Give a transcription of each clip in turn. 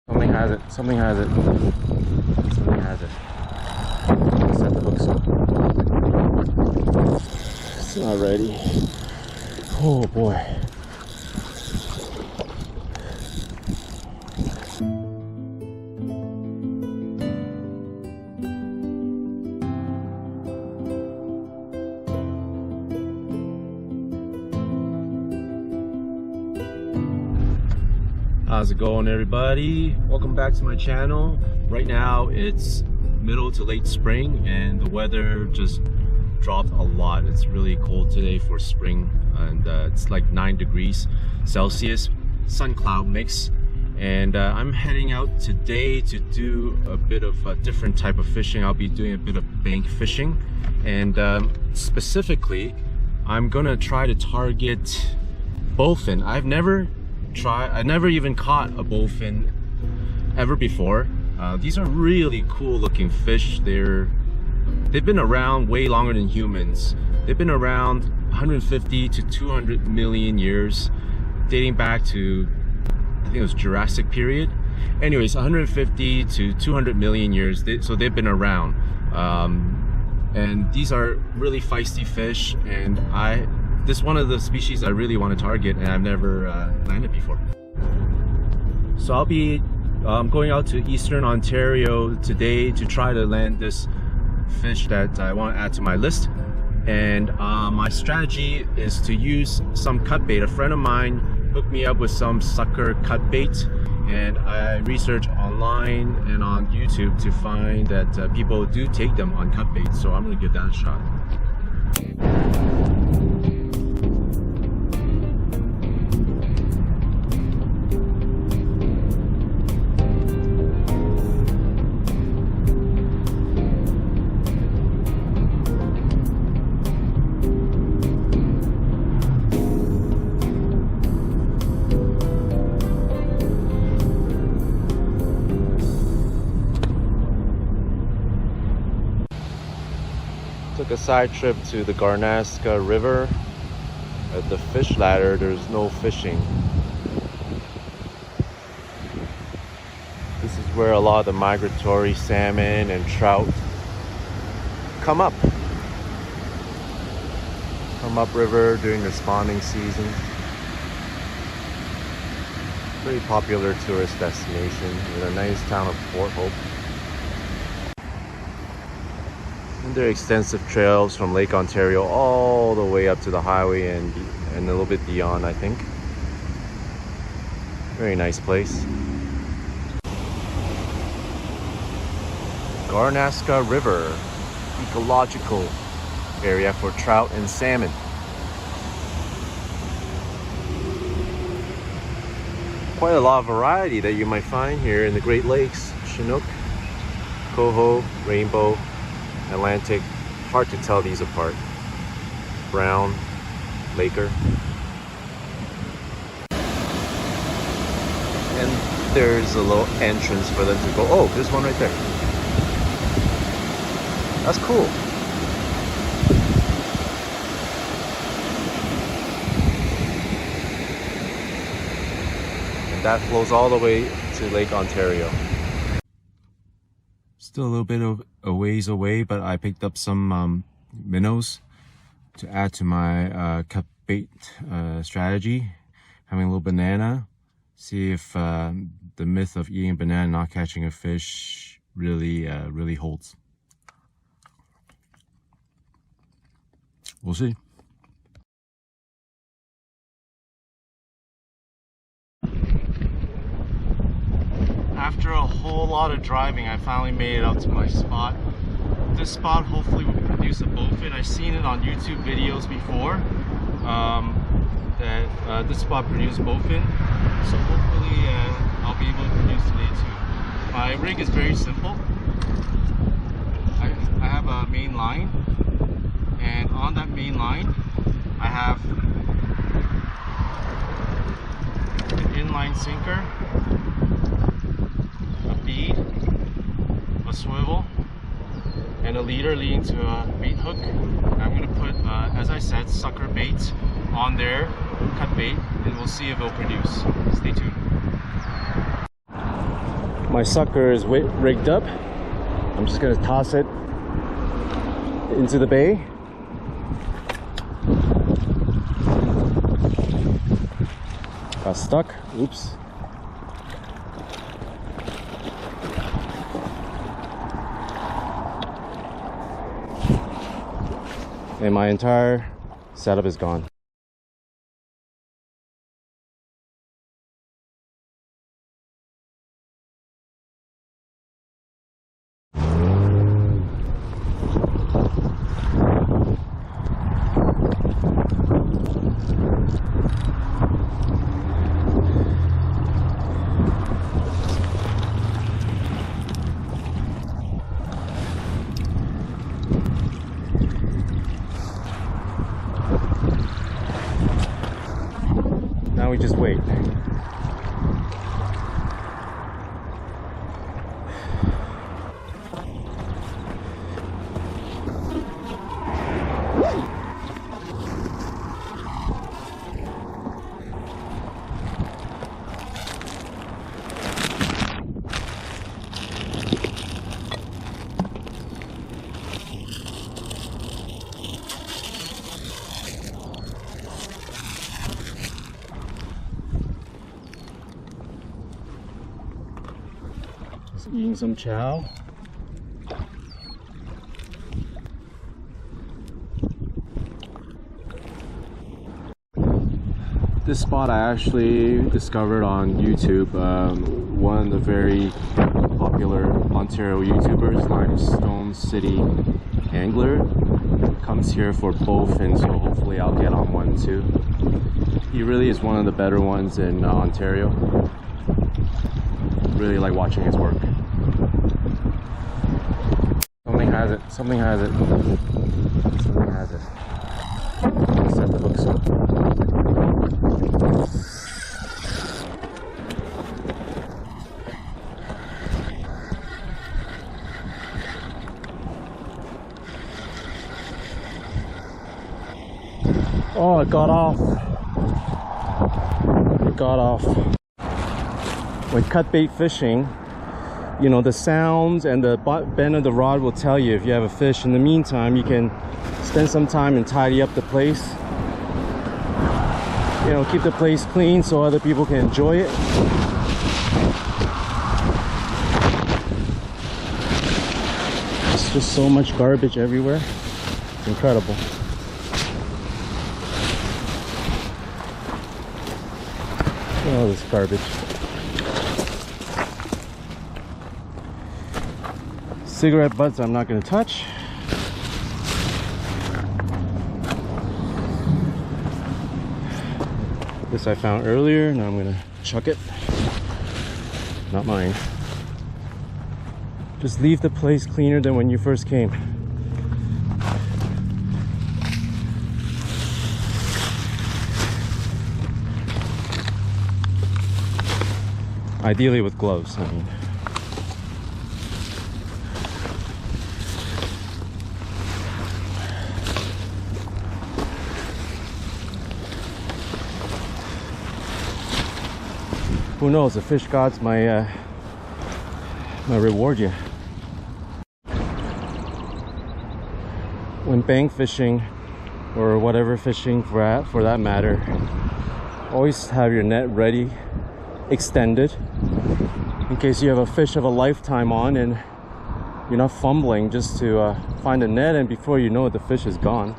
Something has it. Something has it. Something has it. Set the hooks up. It's not ready. Oh boy. How's it going, everybody? Welcome back to my channel. Right now it's middle to late spring and the weather just dropped a lot. It's really cold today for spring, and it's like 9 degrees Celsius, sun cloud mix. And I'm heading out today to do a bit of a different type of fishing. I'll be doing a bit of bank fishing, and specifically I'm gonna try to target bowfin. I never even caught a bowfin ever before. These are really cool looking fish. They've been around way longer than humans. They've been around 150 to 200 million years, dating back to, I think it was Jurassic period. Anyways, 150 to 200 million years, so they've been around. And these are really feisty fish, and this is one of the species I really want to target, and I've never landed before. So I'll be going out to Eastern Ontario today to try to land this fish that I want to add to my list. And my strategy is to use some cut bait. A friend of mine hooked me up with some sucker cut bait, and I researched online and on YouTube to find that people do take them on cut bait. So I'm going to give that a shot. Took a side trip to the Garnaska River. At the fish ladder, there's no fishing. This is where a lot of the migratory salmon and trout come up river during the spawning season. Pretty popular tourist destination in a nice town of Port Hope. And there are extensive trails from Lake Ontario all the way up to the highway and a little bit beyond, I think. Very nice place. Garnaska River, ecological area for trout and salmon. Quite a lot of variety that you might find here in the Great Lakes. Chinook, coho, rainbow, Atlantic. Hard to tell these apart. Brown, Laker. And there's a little entrance for them to go. Oh, there's one right there. That's cool. And that flows all the way to Lake Ontario. Still a little bit of a ways away, but I picked up some minnows to add to my cut bait strategy. Having a little banana. See if the myth of eating a banana and not catching a fish really holds. We'll see. After a whole lot of driving, I finally made it out to my spot. This spot hopefully will produce a bowfin. I've seen it on YouTube videos before, that this spot produced bowfin. So hopefully I'll be able to produce today too. My rig is very simple. I have a main line, and on that main line I have an inline sinker, bead, a swivel, and a leader leading to a bait hook. I'm going to put, as I said, sucker bait on there, cut bait, and we'll see if it'll produce. Stay tuned. My sucker is rigged up. I'm just gonna toss it into the bay. Got stuck. Oops. And my entire setup is gone. Now we just wait. Eating some chow. This spot I actually discovered on YouTube. One of the very popular Ontario YouTubers, Limestone City Angler, comes here for bowfin, so hopefully I'll get on one too. He really is one of the better ones in Ontario. Really like watching his work. Something has it. Something has it. Something has it. Set the hooks up. Oh, it got off. It got off. When cut bait fishing, you know, the sounds and the bend of the rod will tell you if you have a fish. In the meantime, you can spend some time and tidy up the place. You know, keep the place clean so other people can enjoy it. There's just so much garbage everywhere. It's incredible. Oh, this garbage. Cigarette butts I'm not going to touch. This I found earlier, now I'm going to chuck it. Not mine. Just leave the place cleaner than when you first came. Ideally with gloves, I mean. Who knows, the fish gods might reward you. When bank fishing or whatever fishing for that matter, always have your net ready, extended, in case you have a fish of a lifetime on and you're not fumbling just to find a net, and before you know it, the fish is gone.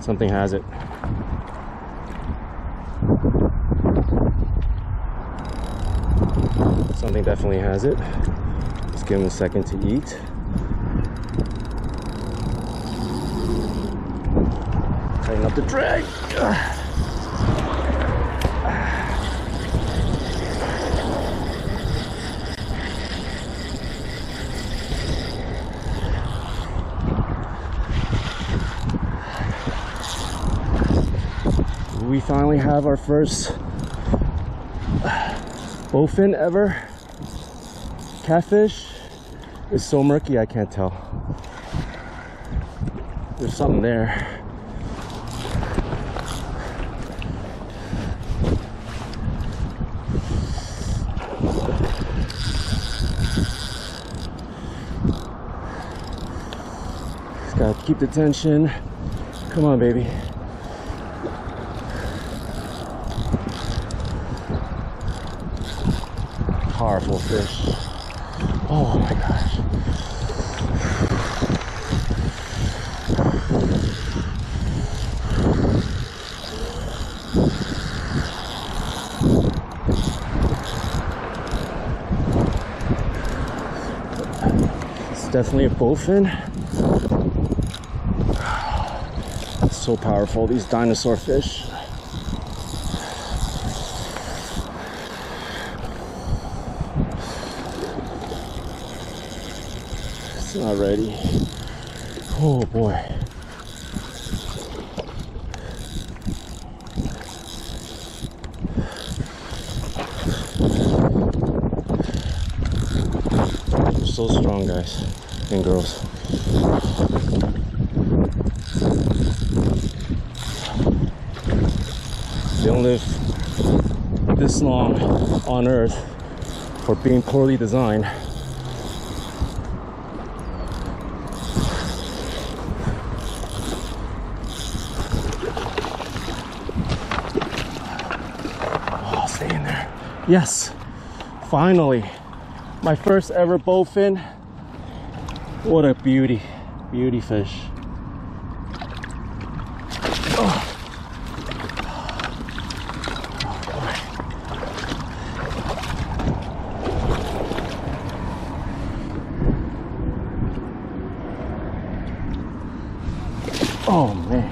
Something has it. Something definitely has it. Let's give him a second to eat. Tighten up the drag. We finally have our first bowfin ever. Catfish is so murky I can't tell. There's something there. Just gotta keep the tension. Come on, baby. Powerful fish. Oh my gosh. It's definitely a bowfin. So powerful, these dinosaur fish. It's not ready. Oh boy. They're so strong, guys and girls. They don't live this long on Earth for being poorly designed. Oh, stay in there. Yes, finally, my first ever bowfin. What a beauty, beauty fish. Oh. Oh man.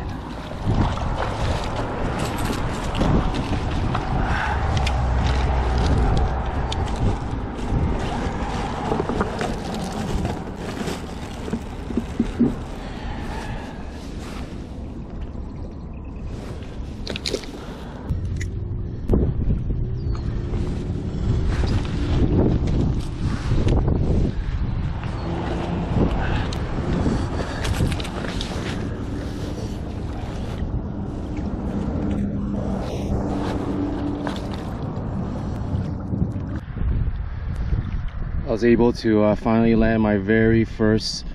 I was able to finally land my very first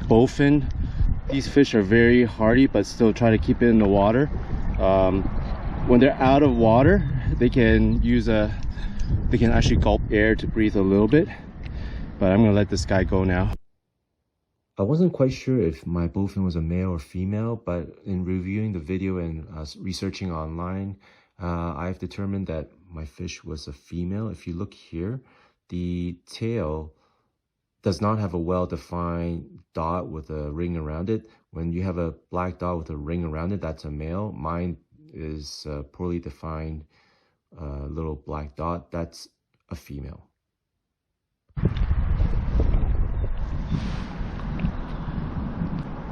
bowfin. These fish are very hardy, but still try to keep it in the water. When they're out of water, they can actually gulp air to breathe a little bit. But I'm gonna let this guy go now. I wasn't quite sure if my bowfin was a male or female, but in reviewing the video and researching online, I've determined that my fish was a female. If you look here, the tail does not have a well-defined dot with a ring around it. When you have a black dot with a ring around it, that's a male. Mine is a poorly defined little black dot. That's a female.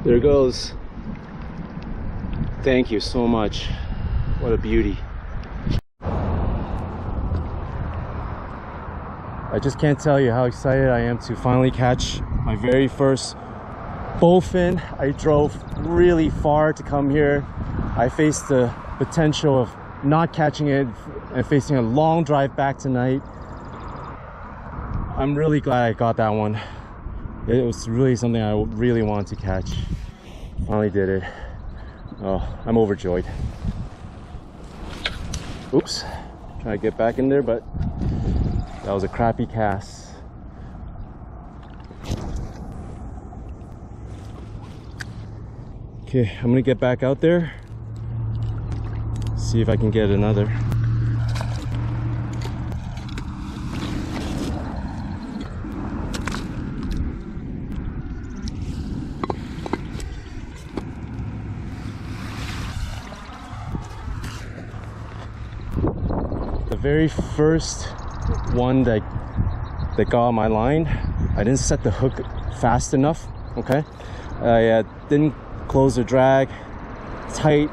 There it goes. Thank you so much. What a beauty. I just can't tell you how excited I am to finally catch my very first bowfin. I drove really far to come here. I faced the potential of not catching it and facing a long drive back tonight. I'm really glad I got that one. It was really something I really wanted to catch. Finally did it. Oh, I'm overjoyed. Oops, trying to get back in there, but that was a crappy cast. Okay, I'm gonna get back out there, see if I can get another. The very first one that got on my line, I didn't set the hook fast enough. Okay, I didn't close the drag tight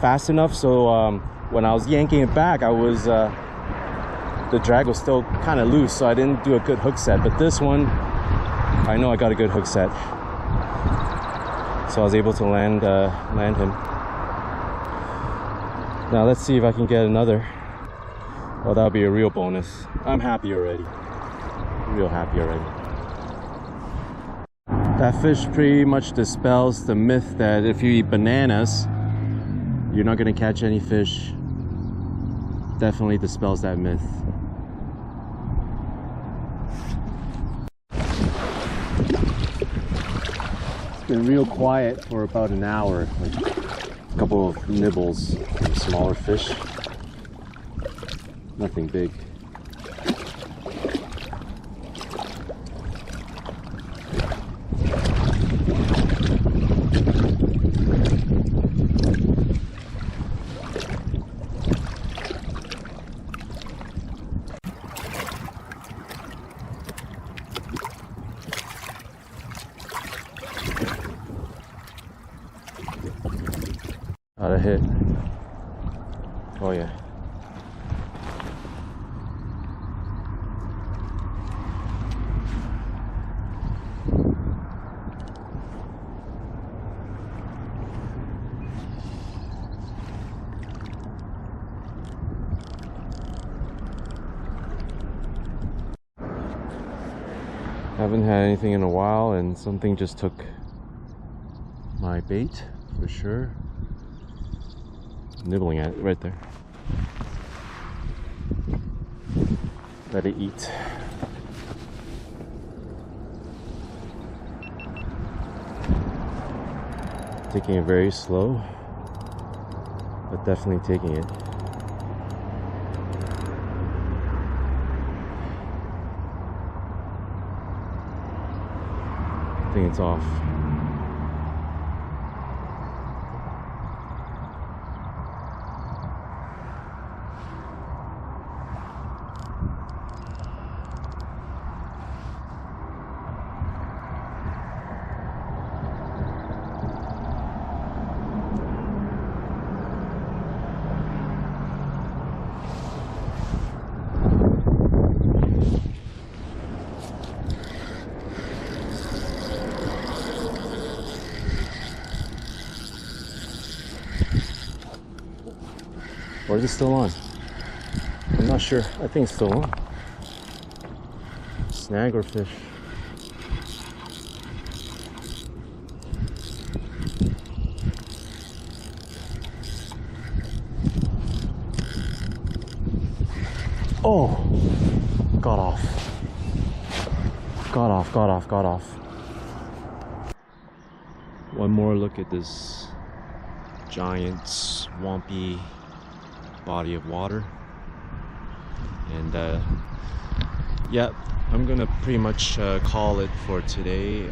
fast enough, so when I was yanking it back, I was the drag was still kind of loose, so I didn't do a good hook set. But this one, I know I got a good hook set, so I was able to land him. Now let's see if I can get another. Well, that would be a real bonus. I'm happy already. Real happy already. That fish pretty much dispels the myth that if you eat bananas, you're not gonna catch any fish. Definitely dispels that myth. It's been real quiet for about an hour. Like a couple of nibbles of smaller fish. Nothing big. Got a hit. Oh yeah. Haven't had anything in a while, and something just took my bait for sure. Nibbling at it right there. Let it eat. Taking it very slow, but definitely taking it. I think it's off. Or is it still on? I'm not sure. I think it's still on. Snag or fish? Oh! Got off. Got off, got off, got off. One more look at this giant, swampy body of water, and yeah, I'm gonna pretty much call it for today.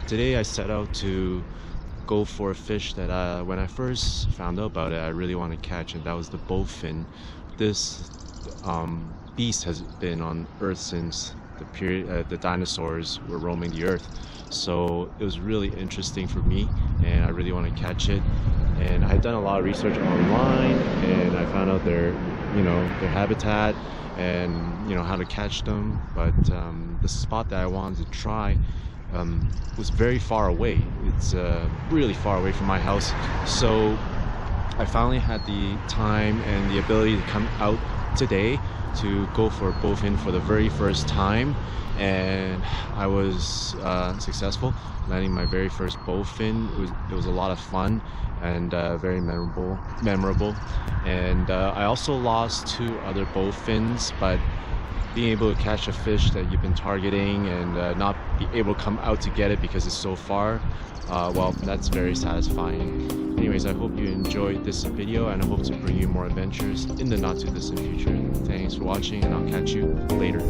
Today I set out to go for a fish that when I first found out about it, I really want to catch, and that was the bowfin. This beast has been on Earth since the period the dinosaurs were roaming the Earth, so it was really interesting for me, and I really want to catch it. And I had done a lot of research online, and I found out their habitat and how to catch them. But the spot that I wanted to try was very far away. It's really far away from my house. So I finally had the time and the ability to come out today to go for a bowfin for the very first time, and I was successful, landing my very first bowfin. It was a lot of fun and very memorable. And I also lost 2 other bowfins, but being able to catch a fish that you've been targeting and not be able to come out to get it because it's so far, well, that's very satisfying. Anyways, I hope you enjoyed this video, and I hope to bring you more adventures in the not too distant future. Thanks for watching, and I'll catch you later.